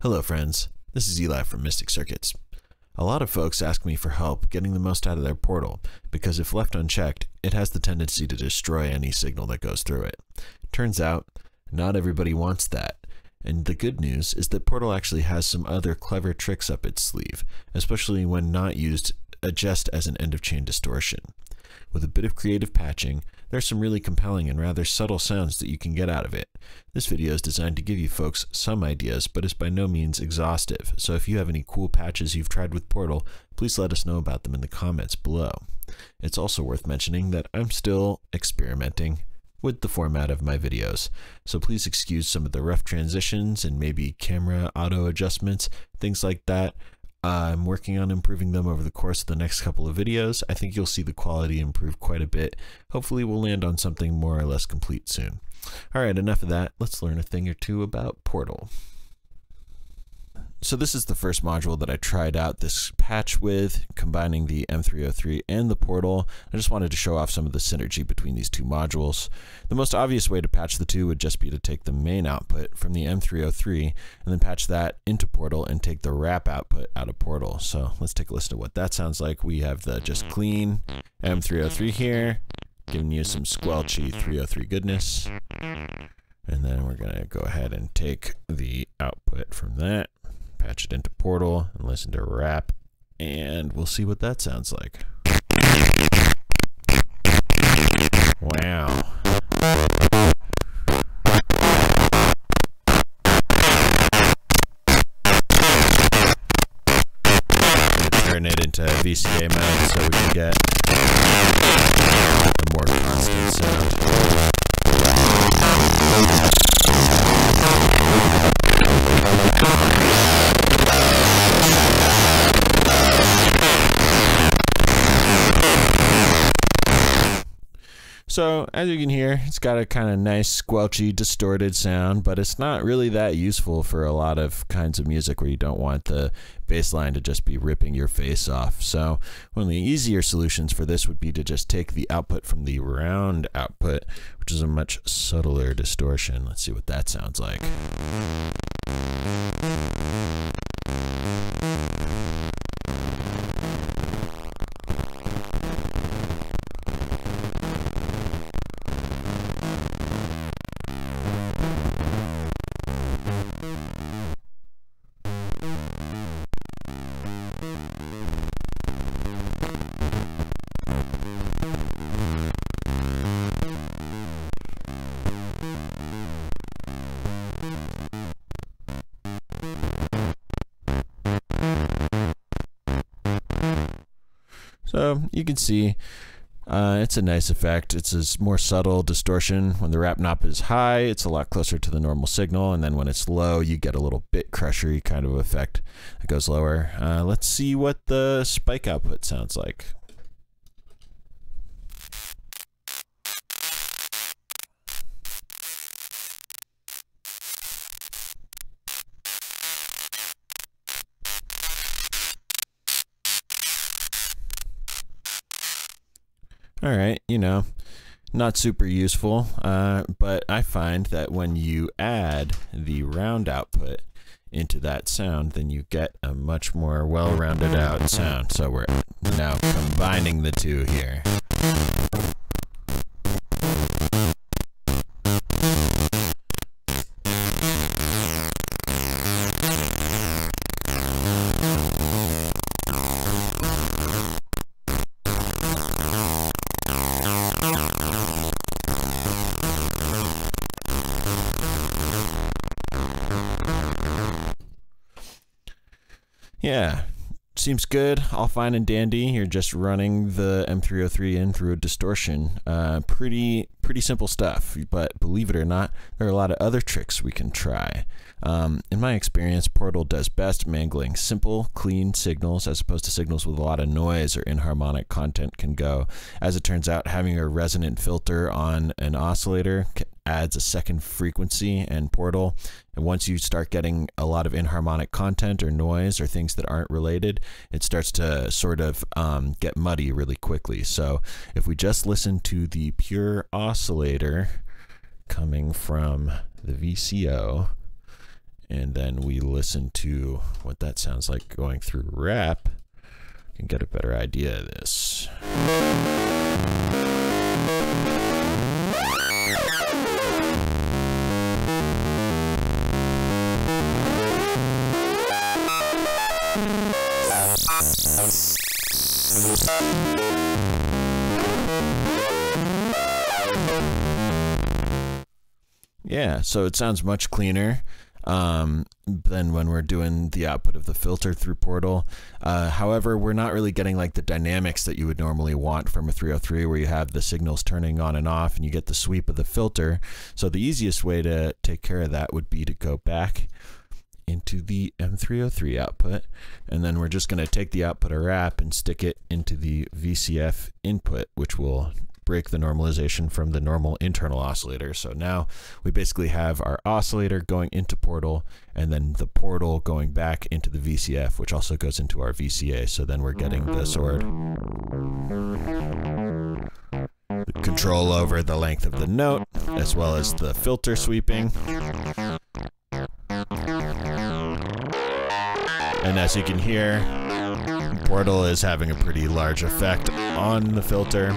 Hello friends, this is Eli from Mystic Circuits. A lot of folks ask me for help getting the most out of their portal because if left unchecked, it has the tendency to destroy any signal that goes through it. Turns out, not everybody wants that. And the good news is that Portal actually has some other clever tricks up its sleeve, especially when not used just as an end-of-chain distortion. With a bit of creative patching, there's some really compelling and rather subtle sounds that you can get out of it. This video is designed to give you folks some ideas, but is by no means exhaustive, so if you have any cool patches you've tried with Portal, please let us know about them in the comments below. It's also worth mentioning that I'm still experimenting with the format of my videos, so please excuse some of the rough transitions and maybe camera auto adjustments, things like that. I'm working on improving them over the course of the next couple of videos. I think you'll see the quality improve quite a bit. Hopefully we'll land on something more or less complete soon. Alright, enough of that. Let's learn a thing or two about Portal. So this is the first module that I tried out this patch with, combining the M303 and the Portal. I just wanted to show off some of the synergy between these two modules. The most obvious way to patch the two would just be to take the main output from the M303 and then patch that into Portal and take the wrap output out of Portal. So let's take a listen to what that sounds like. We have the just clean M303 here, giving you some squelchy 303 goodness. And then we're going to go ahead and take the output from that, patch it into Portal, and listen to wrap, and we'll see what that sounds like. Wow. Turn it into VCA mode so we can get a more constant sound. So, as you can hear, it's got a kind of nice, squelchy, distorted sound, but it's not really that useful for a lot of kinds of music where you don't want the bass line to just be ripping your face off. So, one of the easier solutions for this would be to just take the output from the round output, which is a much subtler distortion. Let's see what that sounds like. So you can see it's a nice effect. It's a more subtle distortion. When the wrap knob is high, it's a lot closer to the normal signal, and then when it's low, you get a little bit crushery kind of effect that goes lower. Let's see what the spike output sounds like. Alright, you know, not super useful, but I find that when you add the round output into that sound, then you get a much more well-rounded out sound. So we're now combining the two here. Yeah, seems good, all fine and dandy. You're just running the M303 in through a distortion. Pretty simple stuff, but believe it or not, there are a lot of other tricks we can try. In my experience, Portal does best mangling simple, clean signals as opposed to signals with a lot of noise or inharmonic content can go. As it turns out, having a resonant filter on an oscillator adds a second frequency in Portal, and once you start getting a lot of inharmonic content or noise or things that aren't related, it starts to sort of get muddy really quickly. So if we just listen to the pure oscillator coming from the VCO and then we listen to what that sounds like going through wrap, and get a better idea of this. Yeah, so it sounds much cleaner than when we're doing the output of the filter through Portal. However, we're not really getting like the dynamics that you would normally want from a 303, where you have the signals turning on and off and you get the sweep of the filter. So the easiest way to take care of that would be to go back into the M303 output, and then we're just going to take the output of wrap and stick it into the VCF input, which will break the normalization from the normal internal oscillator. So now we basically have our oscillator going into Portal, and then the Portal going back into the VCF, which also goes into our VCA. So then we're getting the sort of control over the length of the note, as well as the filter sweeping. And as you can hear, Portal is having a pretty large effect on the filter.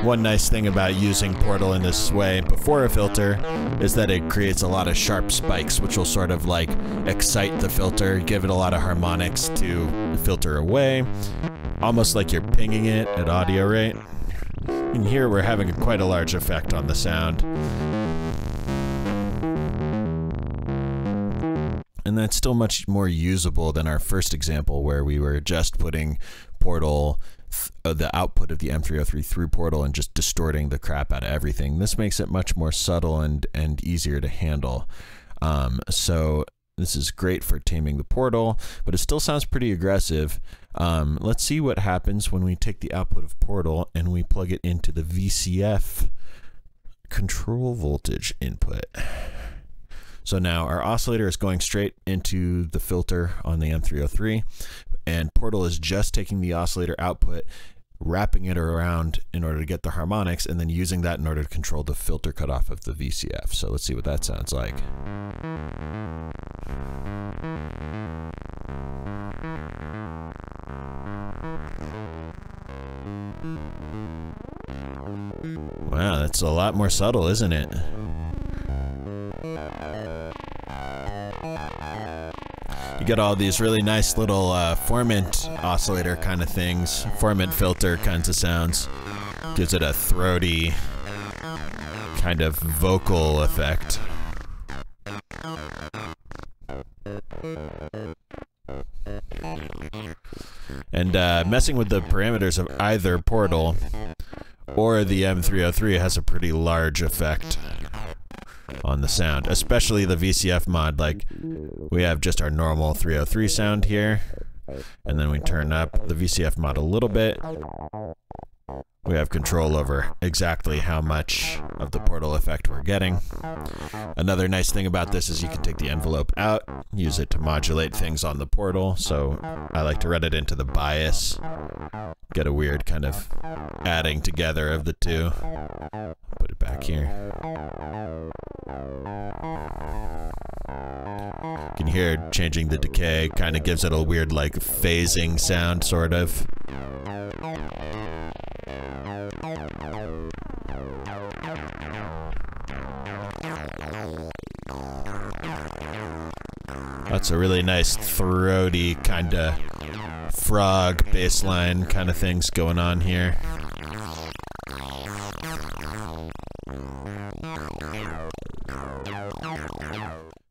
One nice thing about using Portal in this way before a filter is that it creates a lot of sharp spikes, which will sort of like excite the filter, give it a lot of harmonics to filter away, almost like you're pinging it at audio rate. And here we're having quite a large effect on the sound. And that's still much more usable than our first example, where we were just putting Portal, the output of the M303 through Portal, and just distorting the crap out of everything. This makes it much more subtle and easier to handle. So this is great for taming the Portal, but it still sounds pretty aggressive. Let's see what happens when we take the output of Portal and we plug it into the VCF control voltage input. So now our oscillator is going straight into the filter on the M303, and Portal is just taking the oscillator output, wrapping it around in order to get the harmonics, and then using that in order to control the filter cutoff of the VCF. So let's see what that sounds like. Wow, that's a lot more subtle, isn't it? You get all these really nice little formant oscillator kind of things, formant filter kinds of sounds. Gives it a throaty kind of vocal effect. And messing with the parameters of either Portal or the M303 has a pretty large effect on the sound, especially the VCF mod. Like, we have just our normal 303 sound here, and then we turn up the VCF mod a little bit. We have control over exactly how much of the Portal effect we're getting. Another nice thing about this is you can take the envelope out, use it to modulate things on the Portal. So I like to run it into the bias, get a weird kind of adding together of the two. Put it back here. You can hear changing the decay, kind of gives it a weird like phasing sound, sort of. That's a really nice throaty kind of frog bass line kind of things going on here.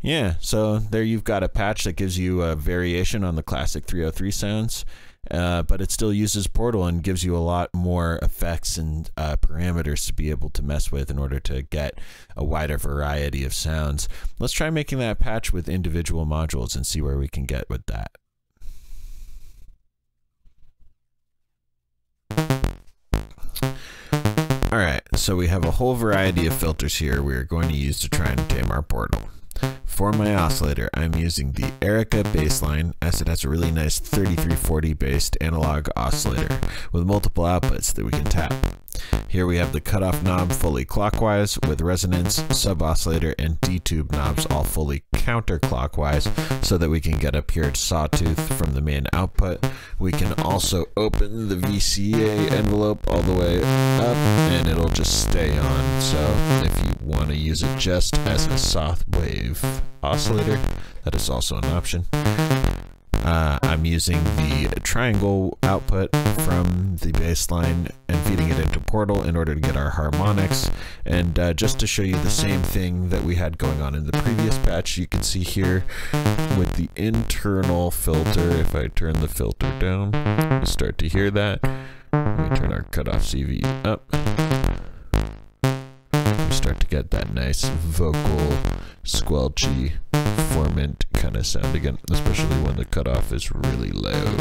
Yeah, so there you've got a patch that gives you a variation on the classic 303 sounds, but it still uses Portal and gives you a lot more effects and parameters to be able to mess with in order to get a wider variety of sounds. Let's try making that patch with individual modules and see where we can get with that. Alright, so we have a whole variety of filters here we are going to use to try and tame our Portal. For my oscillator, I'm using the Erica bassline, as it has a really nice 3340 based analog oscillator with multiple outputs that we can tap. Here we have the cutoff knob fully clockwise with resonance, sub-oscillator, and D-tube knobs all fully counterclockwise so that we can get a pure sawtooth from the main output. We can also open the VCA envelope all the way up and it'll just stay on. So if you want to use it just as a soft wave oscillator, that is also an option. I'm using the triangle output from the bassline and feeding it into Portal in order to get our harmonics. And just to show you the same thing that we had going on in the previous patch, you can see here with the internal filter, if I turn the filter down, you start to hear that. We turn our cutoff CV up. We start to get that nice vocal, squelchy, formant kind of sound again, especially when the cutoff is really low.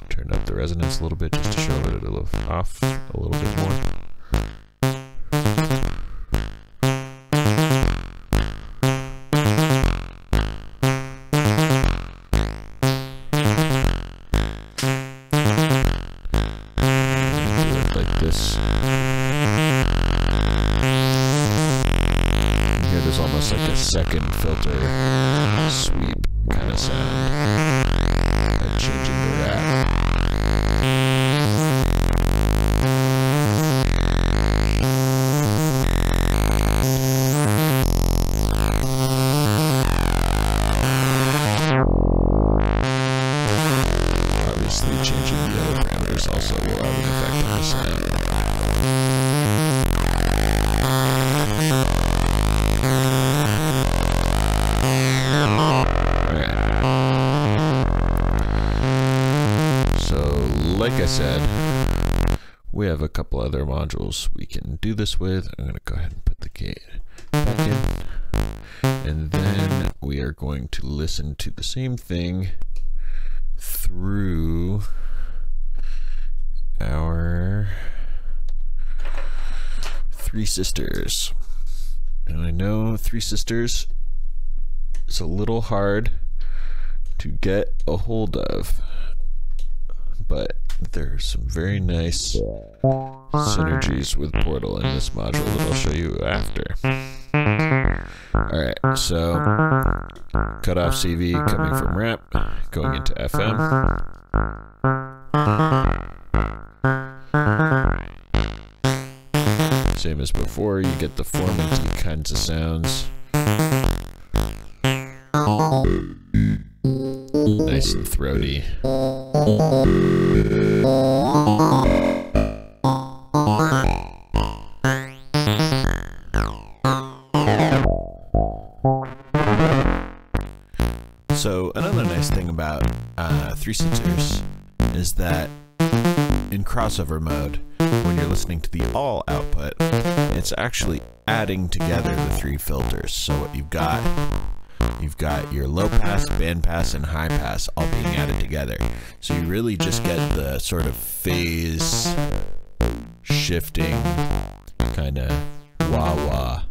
Turn up the resonance a little bit just to show it a little off a little bit more. There's almost like a second filter sweep kind of sound by changing the wrap. Obviously, changing the other parameters also will have an effect on the sound. Like I said, we have a couple other modules we can do this with. I'm going to go ahead and put the gate back in. And then we are going to listen to the same thing through our Three Sisters. And I know Three Sisters is a little hard to get a hold of, but there's some very nice synergies with Portal in this module that I'll show you after. Alright, so cutoff CV coming from ramp, going into FM. Same as before, you get the formanty kinds of sounds. Nice and throaty. So another nice thing about Three Sisters is that in crossover mode, when you're listening to the all output, it's actually adding together the three filters. So what you've got your low pass, band pass, and high pass all being added together. So you really just get the sort of phase shifting kind of wah-wah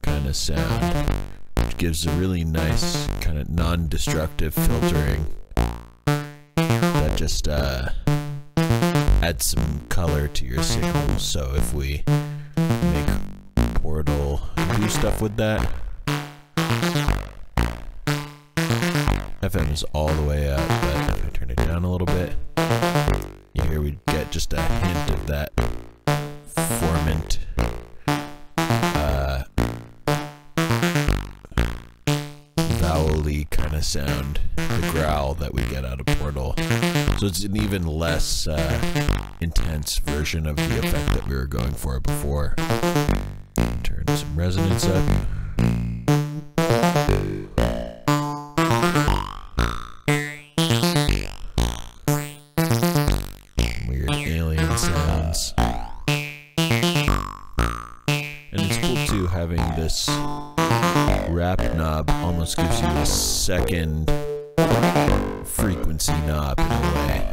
kind of sound, which gives a really nice kind of non-destructive filtering that just adds some color to your signal. So if we make Portal do stuff with that, FM is all the way up, but if I turn it down a little bit, here we get just a hint of that formant vowel-y kind of sound, the growl that we get out of Portal. So it's an even less intense version of the effect that we were going for before. Turn some resonance up. Weird alien sounds. And it's cool too, having this wrap knob almost gives you a second frequency knob in a way.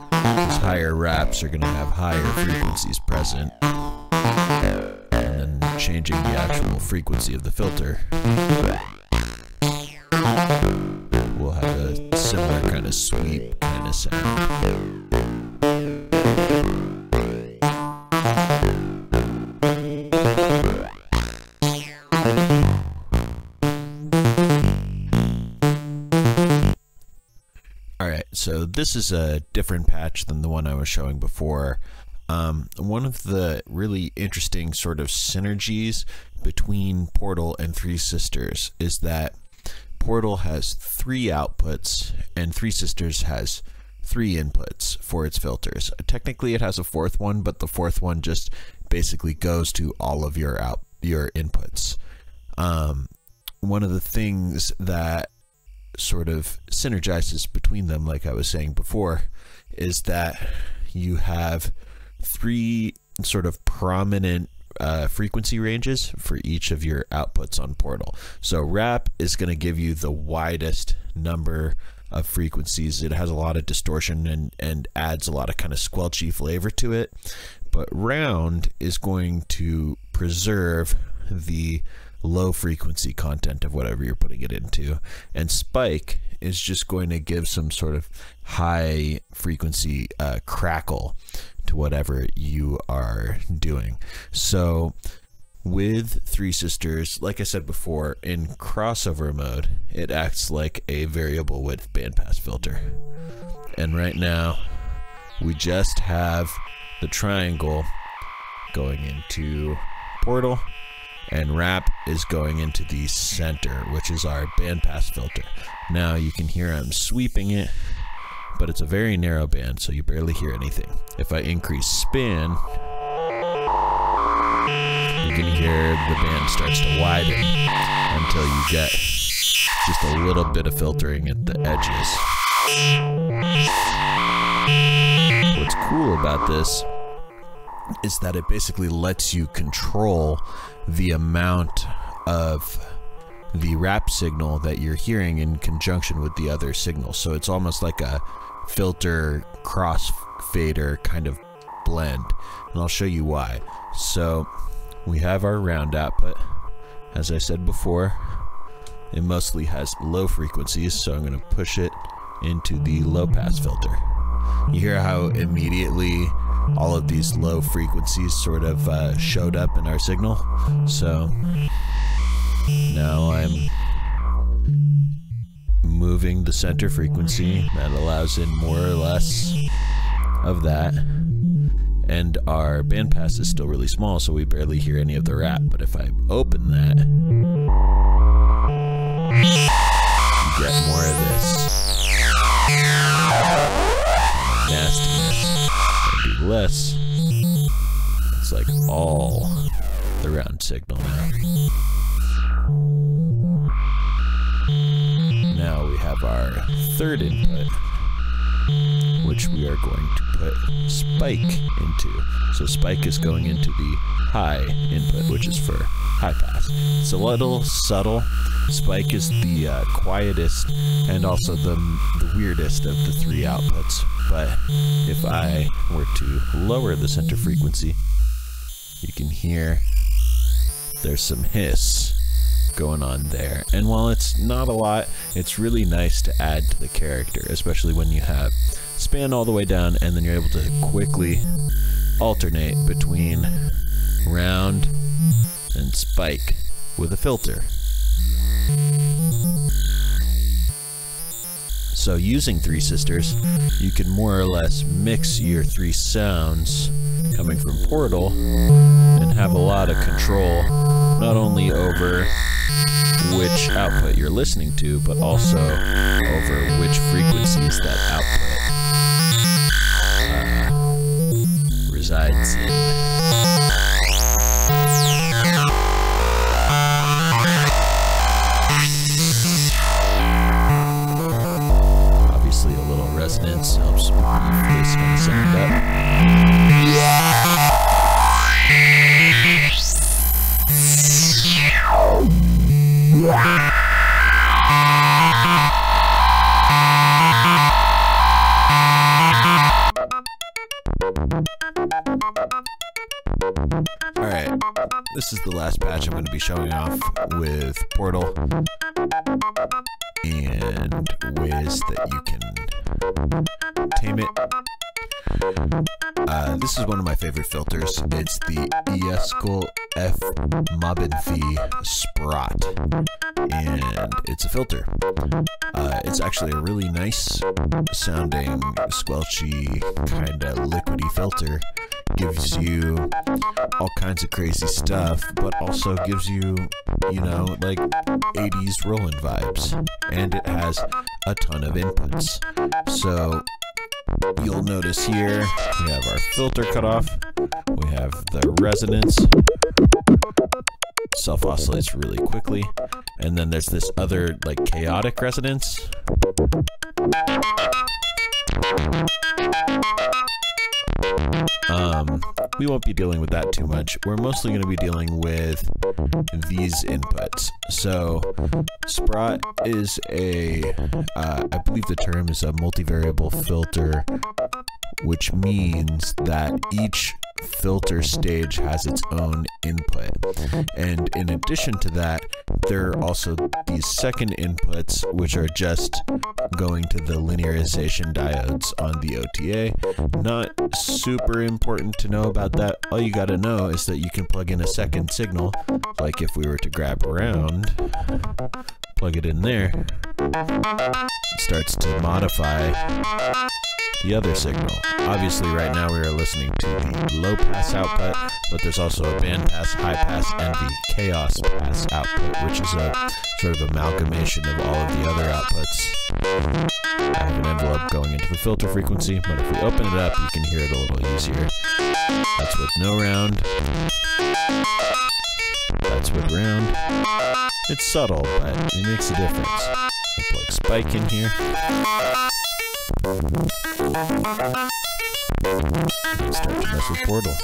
Because higher wraps are going to have higher frequencies present, and then changing the actual frequency of the filter will have a similar kind of sweep kind of sound. Alright, so this is a different patch than the one I was showing before. One of the really interesting sort of synergies between Portal and Three Sisters is that Portal has 3 outputs and Three Sisters has 3 inputs for its filters. Technically it has a 4th one, but the 4th one just basically goes to all of your inputs. One of the things that sort of synergizes between them, like I was saying before, is that you have 3 sort of prominent frequency ranges for each of your outputs on Portal. So Rap is going to give you the widest number of frequencies. It has a lot of distortion and adds a lot of kind of squelchy flavor to it. But Round is going to preserve the low frequency content of whatever you're putting it into, and Spike is just going to give some sort of high frequency crackle to whatever you are doing. So with Three Sisters, like I said before, in crossover mode it acts like a variable width bandpass filter, and right now we just have the triangle going into Portal, and Rap is going into the center, which is our bandpass filter. Now you can hear I'm sweeping it, but it's a very narrow band, so you barely hear anything. If I increase spin, you can hear the band starts to widen until you get just a little bit of filtering at the edges. What's cool about this is that it basically lets you control the amount of the Rap signal that you're hearing in conjunction with the other signals. So it's almost like a filter crossfader kind of blend, and I'll show you why. So we have our Round output. As I said before, it mostly has low frequencies, so I'm going to push it into the low pass filter. You hear how immediately all of these low frequencies sort of showed up in our signal. So now I'm moving the center frequency. That allows in more or less of that. And our bandpass is still really small, so we barely hear any of the Rap. But if I open that, you get more of this nastiness. And less, it's like all the Round signal now. Now we have our 3rd input, which we are going to put Spike into. So Spike is going into the high input, which is for high pass. It's a little subtle. Spike is the quietest and also the weirdest of the 3 outputs. But if I were to lower the center frequency, you can hear there's some hiss going on there. And while it's not a lot, it's really nice to add to the character, especially when you have span all the way down and then you're able to quickly alternate between Round and Spike with a filter. So using Three Sisters, you can more or less mix your 3 sounds coming from Portal and have a lot of control, not only over which output you're listening to, but also over which frequencies that output resides in. Obviously, a little resonance helps this kind of sound up. Alright, this is the last patch I'm going to be showing off with Portal. and ways that you can tame it. This is one of my favorite filters. It's the Easkel F Mobinthy Sprott, and it's a filter. It's actually a really nice sounding, squelchy, kind of liquidy filter. Gives you all kinds of crazy stuff, but also gives you, you know, like 80s Roland vibes. And it has a ton of inputs. So you'll notice here we have our filter cutoff, we have the resonance, self-oscillates really quickly, and then there's this other like chaotic resonance. We won't be dealing with that too much. We're mostly going to be dealing with these inputs. So Sprott is I believe the term is a multivariable filter, which means that each filter stage has its own input. And in addition to that, there are also these second inputs, which are just going to the linearization diodes on the OTA. Not super important to know about that. All you gotta know is that you can plug in a second signal, like if we were to grab around, plug it in there, it starts to modify the other signal. Obviously right now we are listening to the low pass output, but there's also a band pass, high pass, and the chaos pass output, which is a sort of amalgamation of all of the other outputs. I have an envelope going into the filter frequency, but if we open it up, you can hear it a little easier. That's with no round. That's with round. It's subtle, but it makes a difference. We'll plug spike in here. And start to mess with Portal.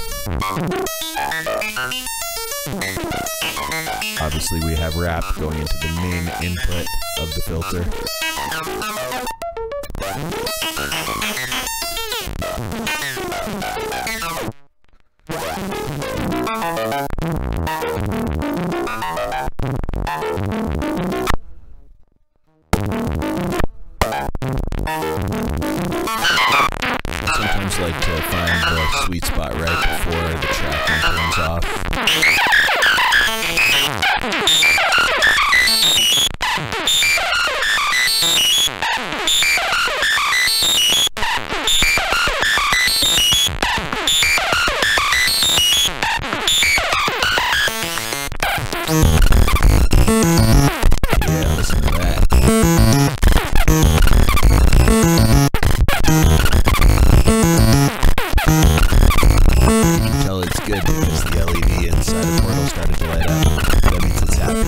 Obviously we have wrap going into the main input of the filter. Sometimes like to find the sweet spot right before the tracking turns off. Yeah, listen to that. Good because the LED inside the Portal started to light up. That means it's happy.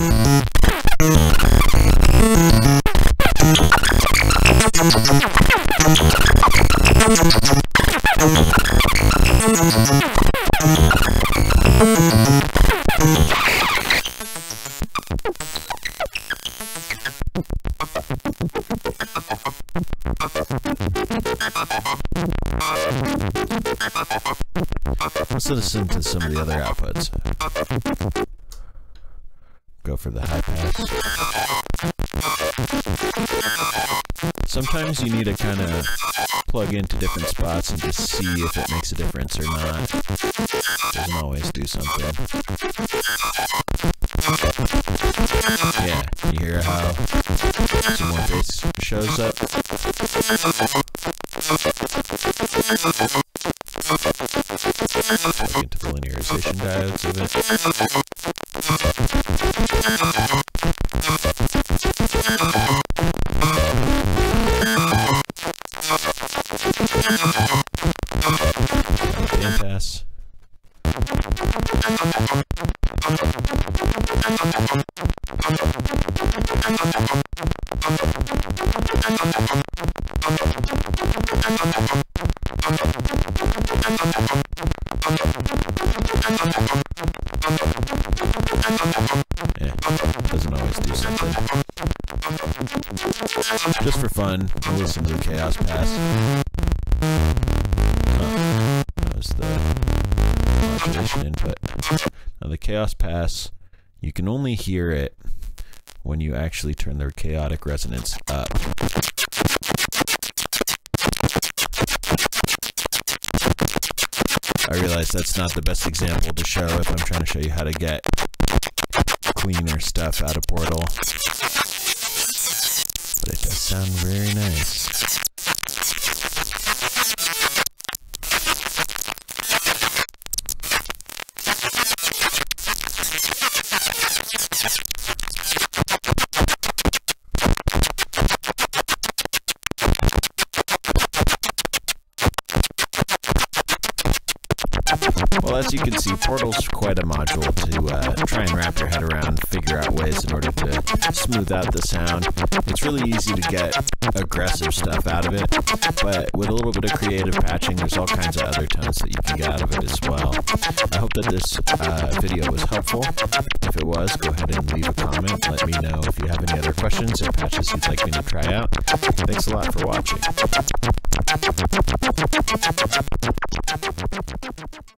Let's listen to some of the other outputs. Go for the high pass. Sometimes you need to kind of plug into different spots and just see if it makes a difference or not. Doesn't always do something. Yeah, you hear how some more bass shows up? Plug into the linearization diodes of it. Band pass. Yeah, doesn't always do something. Just for fun, we'll listen to the chaos pass. That was the modulation input. Now the chaos pass, you can only hear it when you actually turn the chaotic resonance up. I realize that's not the best example to show if I'm trying to show you how to get cleaner stuff out of Portal, but it does sound very nice. Well, as you can see, Portal's quite a module to try and wrap your head around and figure out ways in order to smooth out the sound. It's really easy to get aggressive stuff out of it, but with a little bit of creative patching, there's all kinds of other tones that you can get out of it as well. I hope that this video was helpful. If it was, go ahead and leave a comment. Let me know if you have any other questions or patches you'd like me to try out. Thanks a lot for watching.